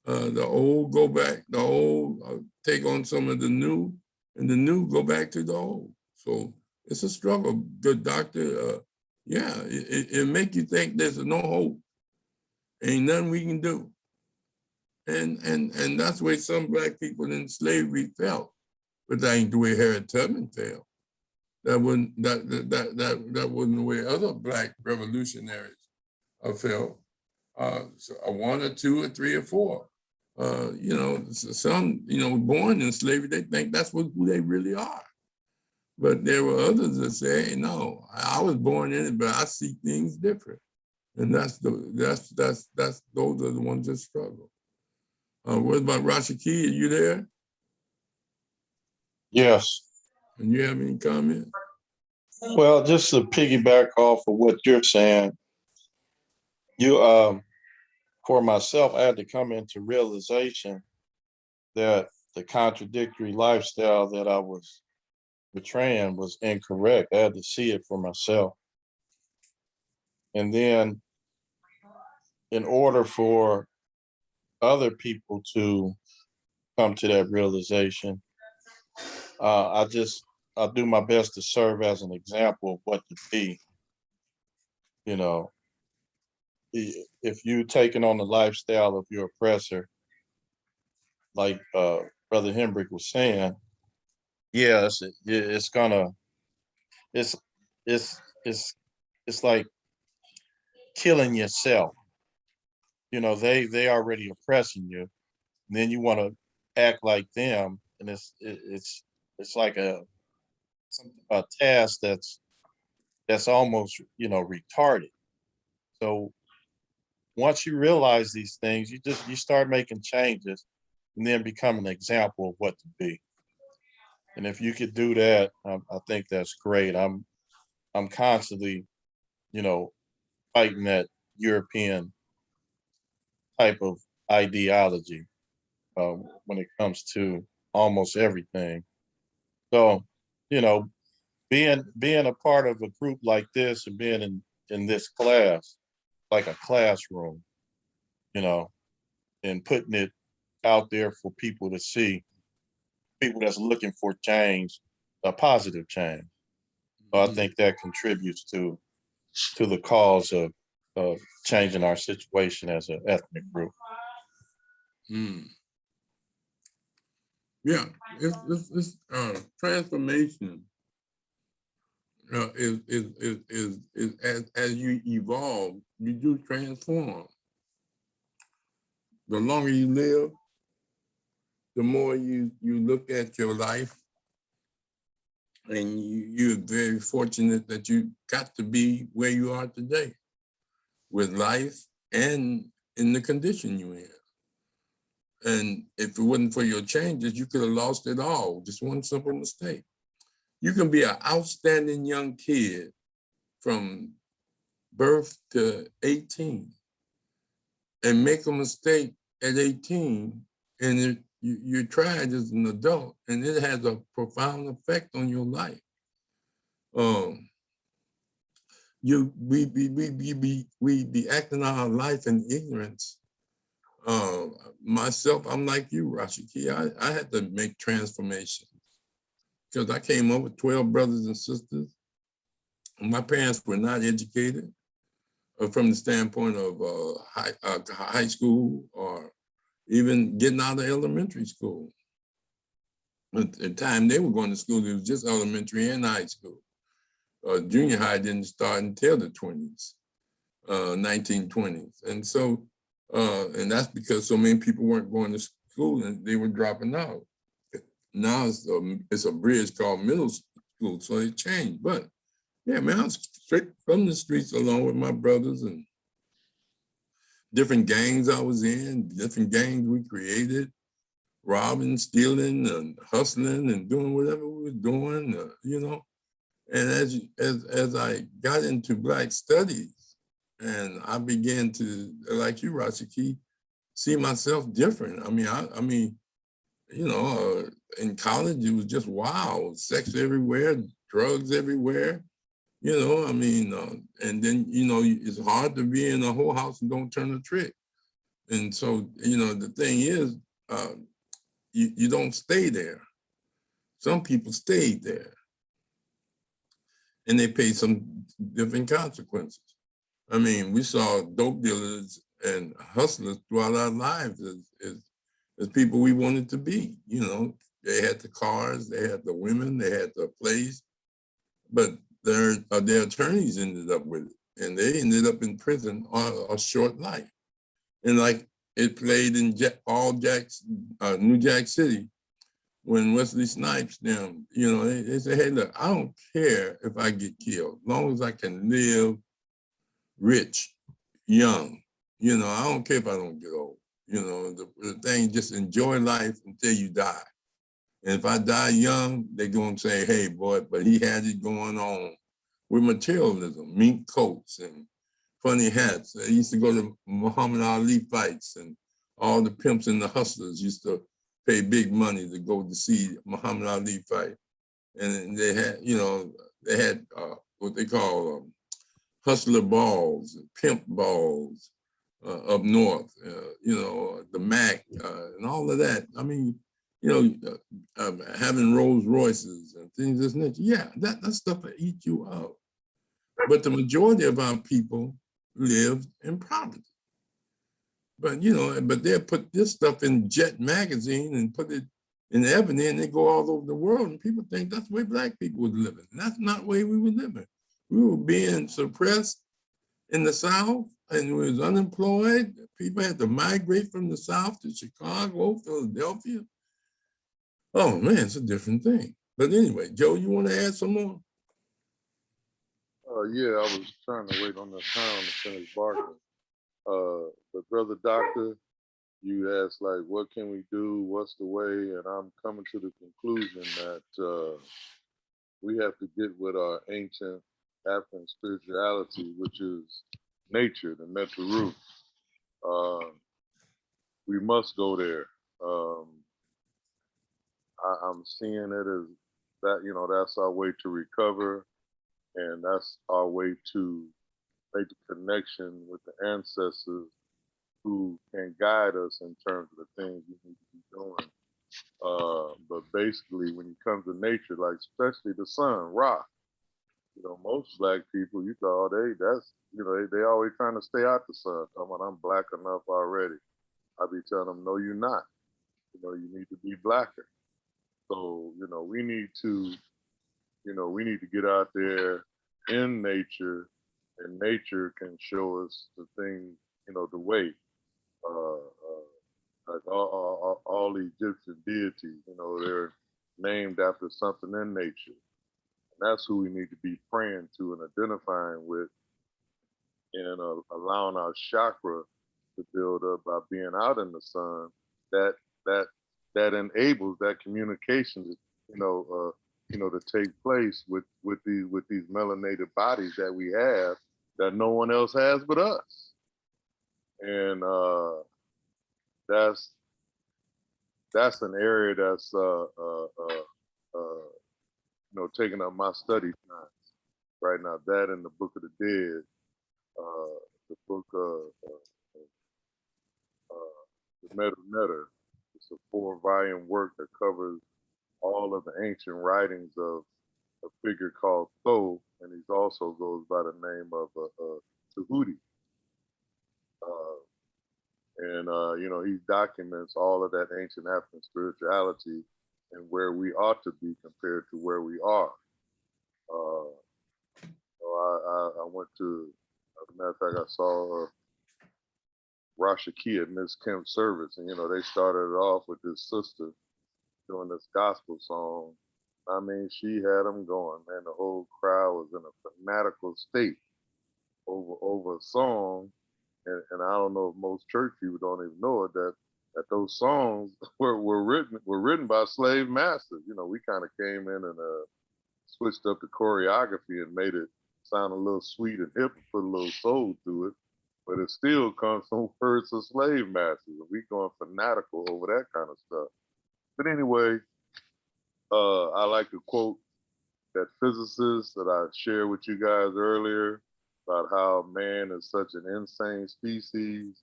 the old go back, the old take on some of the new, and the new go back to the old. So it's a struggle. Good doctor, it make you think there's no hope. Ain't nothing we can do. And that's the way some black people in slavery felt. But that ain't the way Harriet Tubman felt. That wasn't the way other black revolutionaries felt. So one or two or three or four. Some born in slavery, they think that's who they really are. But there were others that say, hey, no, I was born in it, but I see things different. And those are the ones that struggle. What about Rashaki? Are you there? Yes. And you have any comment? Well, just to piggyback off of what you're saying, for myself, I had to come into realization that the contradictory lifestyle that I was portraying was incorrect. I had to see it for myself. And then in order for other people to come to that realization. I do my best to serve as an example of what to be. You know, if you taking on the lifestyle of your oppressor, like Brother Hembrick was saying, yeah, it's gonna it's it's it's it's like killing yourself. You know, they already oppressing you, and then you want to act like them, and it's like a task that's almost, you know, retarded. So once you realize these things, you start making changes, and then become an example of what to be. And if you could do that, I think that's great. I'm constantly, you know, fighting that European type of ideology when it comes to almost everything. So, you know, being a part of a group like this and being in this class, like a classroom, you know, and putting it out there for people to see, people that's looking for change, a positive change. So I think that contributes to the cause of changing our situation as an ethnic group. Mm. Yeah, it's transformation is as you evolve, you do transform. The longer you live, the more you look at your life, and you're very fortunate that you got to be where you are today with life and in the condition you're in. And if it wasn't for your changes, you could have lost it all. Just one simple mistake. You can be an outstanding young kid from birth to 18 and make a mistake at 18, and you're tried as an adult, and it has a profound effect on your life. We be acting our life in ignorance. Myself, I'm like you, Rashiki. I had to make transformation because I came up with 12 brothers and sisters. My parents were not educated from the standpoint of high school or even getting out of elementary school. At the time they were going to school, it was just elementary and high school. Junior high didn't start until the 20s, 1920s. And so, and that's because so many people weren't going to school and they were dropping out. Now it's a bridge called middle school, so it changed. But yeah, man, I was straight from the streets along with my brothers, and different gangs I was in, different gangs we created, robbing, stealing, and hustling, and doing whatever we were doing, you know. And as I got into Black studies, and I began to, like you, Rashiki, see myself different. I mean, you know, in college it was just wow, sex everywhere, drugs everywhere. You know, I mean, and then, you know, it's hard to be in a whole house and don't turn a trick. And so, you know, the thing is, you don't stay there. Some people stayed there and they paid some different consequences. I mean, we saw dope dealers and hustlers throughout our lives as people we wanted to be. You know, they had the cars, they had the women, they had the place, but their attorneys ended up with it, and they ended up in prison on a short life. And like it played in New Jack City, when Wesley Snipes, them, you know, they say, hey, look, I don't care if I get killed, as long as I can live rich, young. You know, I don't care if I don't get old. You know, the thing, just enjoy life until you die. And if I die young, they're going to say, hey, boy, but he had it going on with materialism, mink coats and funny hats. They used to go to Muhammad Ali fights, and all the pimps and the hustlers used to pay big money to go to see Muhammad Ali fight. And they had, you know, they had what they call hustler balls, pimp balls, up north, the Mac and all of that. I mean, having Rolls Royces and things of this nature. Yeah, that stuff will eat you up. But the majority of our people lived in poverty. But they'll put this stuff in Jet magazine and put it in Ebony, and they go all over the world, and people think that's the way Black people was living. And that's not the way we were living. We were being suppressed in the South, and we was unemployed. People had to migrate from the South to Chicago, Philadelphia. Oh man, it's a different thing. But anyway, Joe, you want to add some more? Yeah, I was trying to wait on the time to finish barking. But brother doctor, you asked like, what can we do? What's the way? And I'm coming to the conclusion that we have to get with our ancient African spirituality, which is nature, the Metaru. We must go there. I'm seeing it as that, that's our way to recover, and that's our way to make the connection with the ancestors who can guide us in terms of the things we need to be doing. But basically, when it comes to nature, like especially the sun, Rahh, most Black people, you thought, they always trying to stay out the sun. Talking about I'm Black enough already. I be telling them, no, you're not. You need to be Blacker. So, we need to get out there in nature, and nature can show us the things, the way. Like all the Egyptian deities, they're named after something in nature. And that's who we need to be praying to and identifying with, and allowing our chakra to build up by being out in the sun. That enables that communication to take place with these melanated bodies that we have that no one else has but us. And that's an area that's taking up my study time right now. That and the Book of the Dead, the book the Meta. It's a 4-volume work that covers all of the ancient writings of a figure called Thoth, and he also goes by the name of Tahuti. He documents all of that ancient African spirituality and where we ought to be compared to where we are. I went to, as a matter of fact, I saw Rosh Hashanah at Miss Kemp's service, and they started it off with this sister doing this gospel song. I mean, she had them going, man. The whole crowd was in a fanatical state over a song. And I don't know if most church people don't even know it, that those songs were written by slave masters. We kind of came in and switched up the choreography and made it sound a little sweet and hip and put a little soul to it. But it still comes from words of slave masters. We going fanatical over that kind of stuff. But anyway, I like to quote that physicist that I shared with you guys earlier about how man is such an insane species.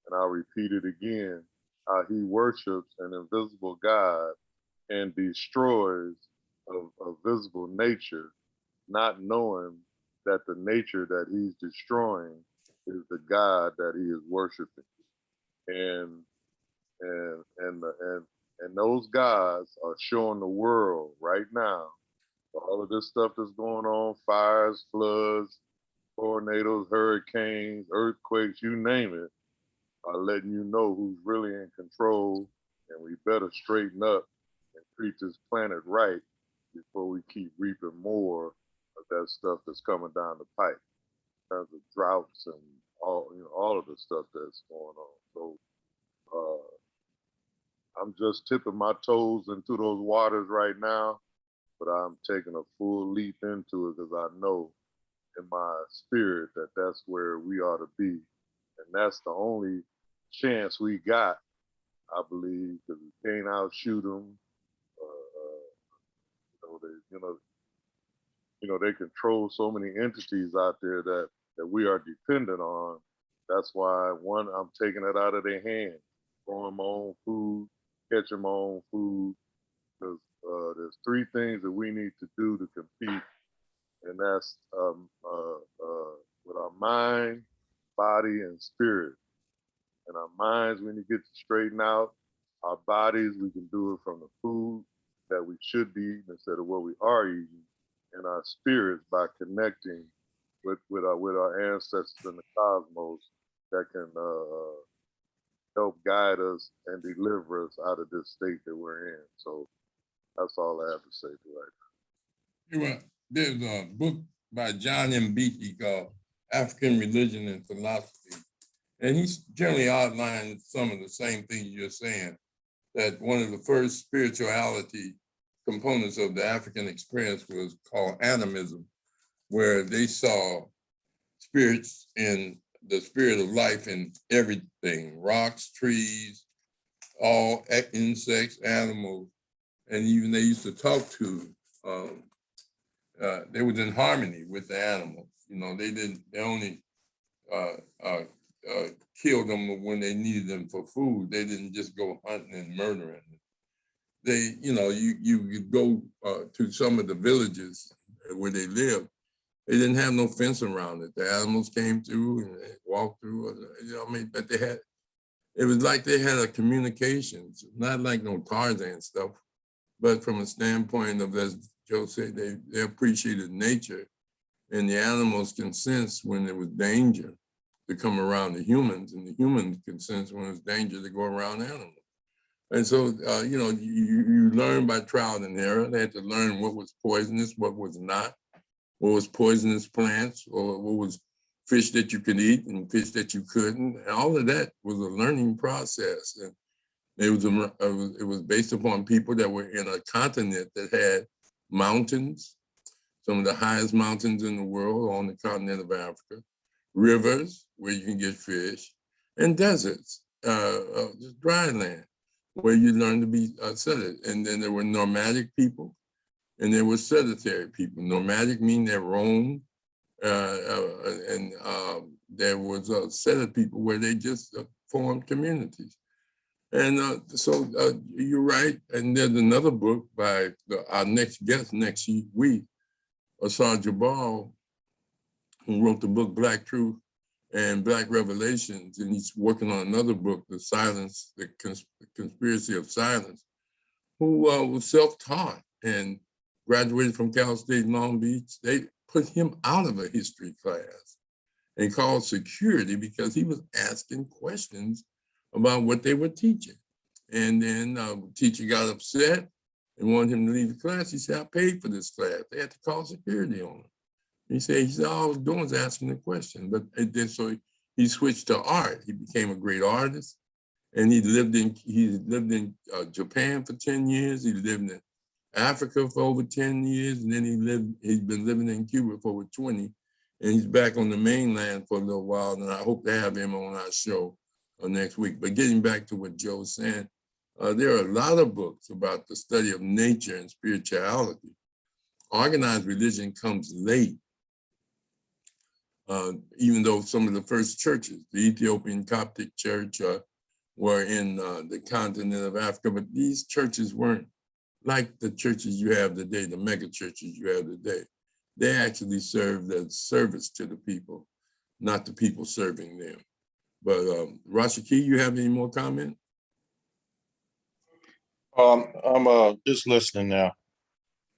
And I'll repeat it again, how he worships an invisible God and destroys a visible nature, not knowing that the nature that he's destroying is the God that he is worshiping. And those gods are showing the world right now all of this stuff that's going on, fires, floods, tornadoes, hurricanes, earthquakes, you name it, are letting you know who's really in control, and we better straighten up and treat this planet right before we keep reaping more of that stuff that's coming down the pipe in terms of droughts and all of the stuff that's going on. So I'm just tipping my toes into those waters right now, but I'm taking a full leap into it because I know in my spirit that that's where we ought to be. And that's the only chance we got, I believe, because we can't outshoot them. They control so many entities out there that we are dependent on. That's why, one, I'm taking it out of their hands, growing my own food, catching my own food, because there's three things that we need to do to compete, and that's with our mind, body, and spirit. And our minds, we need to get straightened out. Our bodies, we can do it from the food that we should be eating instead of what we are eating. And our spirits by connecting with our ancestors in the cosmos that can help guide us and deliver us out of this state that we're in. So that's all I have to say to right now. There's a book by John Mbeki called African Religion and Philosophy. And he's generally outlined some of the same things you're saying, that one of the first spirituality components of the African experience was called animism, where they saw spirits in the spirit of life in everything, rocks, trees, all insects, animals, and even they used to talk to, they was in harmony with the animals. You know, they only killed them when they needed them for food. They didn't just go hunting and murdering. They, you know, you could go to some of the villages where they lived. They didn't have no fence around it. The animals came through and they walked through. You know, I mean, but it was like they had a communications, not like no Tarzan stuff, but from a standpoint of, as Joe said, they appreciated nature, and the animals can sense when there was danger to come around the humans, and the humans can sense when there's danger to go around animals. And so, you know, you learn by trial and error. They had to learn what was poisonous, what was not, what was poisonous plants, or what was fish that you could eat and fish that you couldn't. And all of that was a learning process. And it was based upon people that were in a continent that had mountains, some of the highest mountains in the world on the continent of Africa, rivers where you can get fish, and deserts, just dry land where you learn to be sedentary. And then there were nomadic people and there were sedentary people. Nomadic mean they roam, and there was sedentary people where they just formed communities. And so you're right. And there's another book by our next guest next week, Asar Jabal, who wrote the book Black Truth and Black Revelations, and he's working on another book, The Conspiracy of Silence, who was self-taught and graduated from Cal State Long Beach. They put him out of a history class and called security because he was asking questions about what they were teaching. And then the teacher got upset and wanted him to leave the class. He said, I paid for this class. They had to call security on him. He said, all I was doing was asking the question. But then so he switched to art. He became a great artist. And he lived in Japan for 10 years. He lived in Africa for over 10 years. And then he's been living in Cuba for over 20. And he's back on the mainland for a little while. And I hope to have him on our show next week. But getting back to what Joe's saying, there are a lot of books about the study of nature and spirituality. Organized religion comes late. Even though some of the first churches, the Ethiopian Coptic Church, were in the continent of Africa, but these churches weren't like the churches you have today, the mega churches you have today. They actually served as service to the people, not the people serving them. But Rashaki, you have any more comment? I'm just listening now.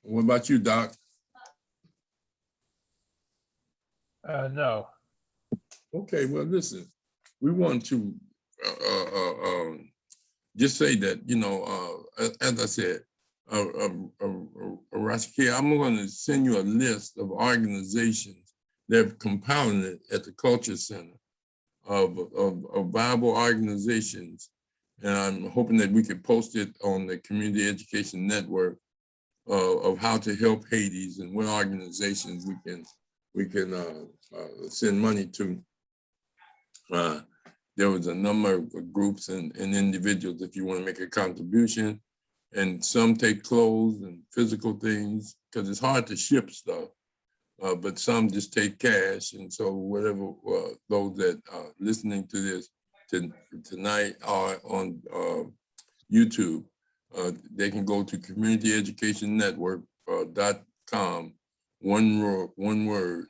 What about you, Doc? No. Okay, well, listen, we want to just say that, you know, as I said, Rashaki, I'm going to send you a list of organizations that have compiled it at the Culture Center of Bible organizations. And I'm hoping that we could post it on the Community Education Network of how to help Haitis and what organizations we can send money to. There was a number of groups and individuals if you want to make a contribution, and some take clothes and physical things because it's hard to ship stuff. but some just take cash. And so whatever those that are listening to this tonight are on YouTube, they can go to communityeducationnetwork.com, one word,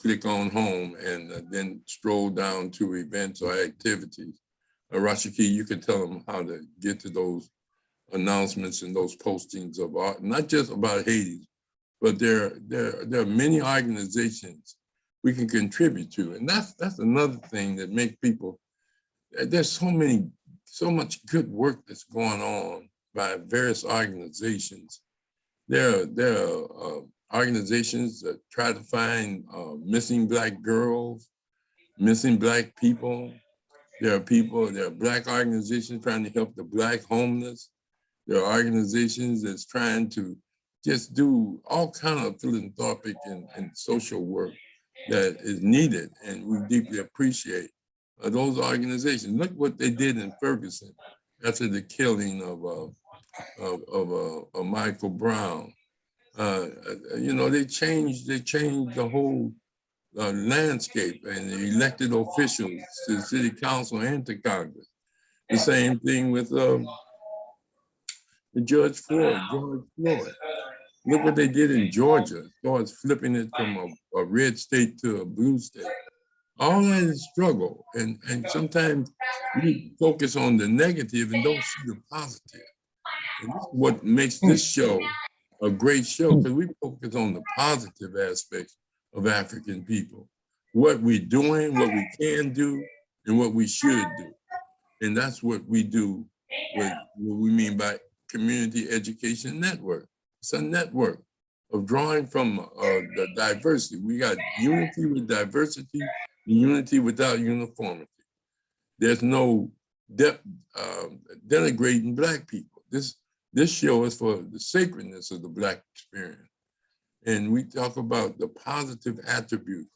click on home, and then scroll down to events or activities. Rashiki, you can tell them how to get to those announcements and those postings of art, not just about Haiti, but there are many organizations we can contribute to. And that's another thing that makes people, there's so much good work that's going on by various organizations. There are organizations that try to find missing Black girls, missing Black people. There are Black organizations trying to help the Black homeless. There are organizations that's trying to just do all kind of philanthropic and social work that is needed, and we deeply appreciate those organizations. Look what they did in Ferguson after the killing of Michael Brown. They changed the whole landscape, and the elected officials to the city council and to Congress. The same thing with George Floyd. Look what they did in Georgia, as far as flipping it from a red state to a blue state. All that is struggle, and sometimes we focus on the negative and don't see the positive. And this is what makes this show a great show, because we focus on the positive aspects of African people, what we're doing, what we can do, and what we should do. And that's what we do with what we mean by Community Education Network. It's a network of drawing from the diversity. We got unity with diversity, and unity without uniformity. There's no denigrating Black people. This show is for the sacredness of the Black experience. And we talk about the positive attributes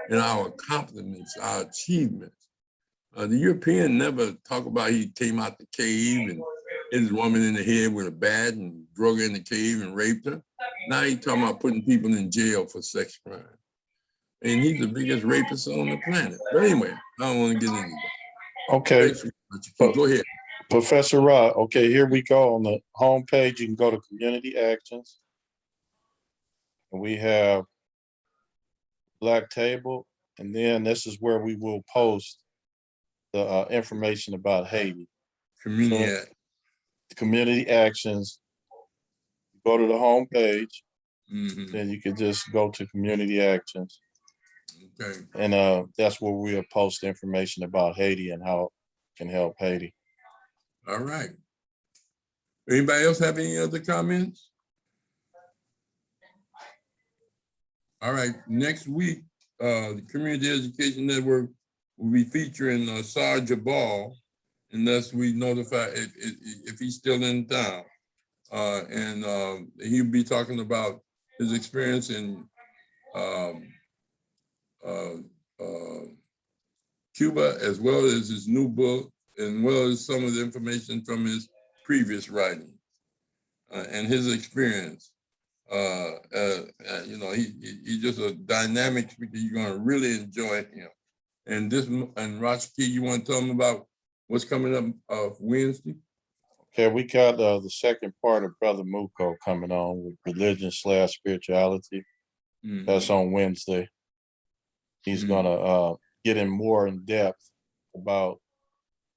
and our accomplishments, our achievements. The European never talk about he came out the cave and hit his woman in the head with a bat and drug her in the cave and raped her. Now he's talking about putting people in jail for sex crime. And he's the biggest rapist on the planet. But anyway, I don't want to get into that. Okay. Go ahead. Professor Rahh, okay, here we go. On the home page, you can go to Community Actions. And we have Black Table, and then this is where we will post the information about Haiti. Community Actions. Go to the home page, then you can just go to Community Actions. Okay. And that's where we'll post information about Haiti and how it can help Haiti. All right. Anybody else have any other comments? All right, next week, the Community Education Network will be featuring Sarge Ball, unless we notify if he's still in town. And he'll be talking about his experience in Cuba, as well as his new book, as well as some of the information from his previous writing and his experience. He's just a dynamic speaker. You're going to really enjoy him. And Rashiki, you want to tell them about what's coming up Wednesday? Okay, we got the second part of Brother Muko coming on with religion/spirituality. That's on Wednesday. He's gonna get in more in depth about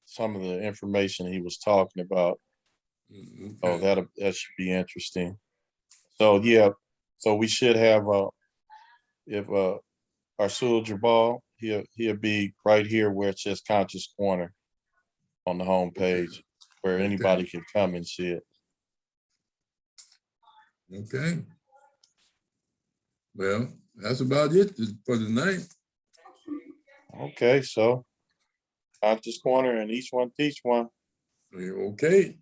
some of the information he was talking about. Okay. Oh, that should be interesting. So yeah, so we should have if Arsul Jabal, he'll be right here where it says Conscious Corner on the home page, where anybody can come and see it. Okay. Well, that's about it for tonight. Okay, so Conscious Corner and each one teach one. Okay.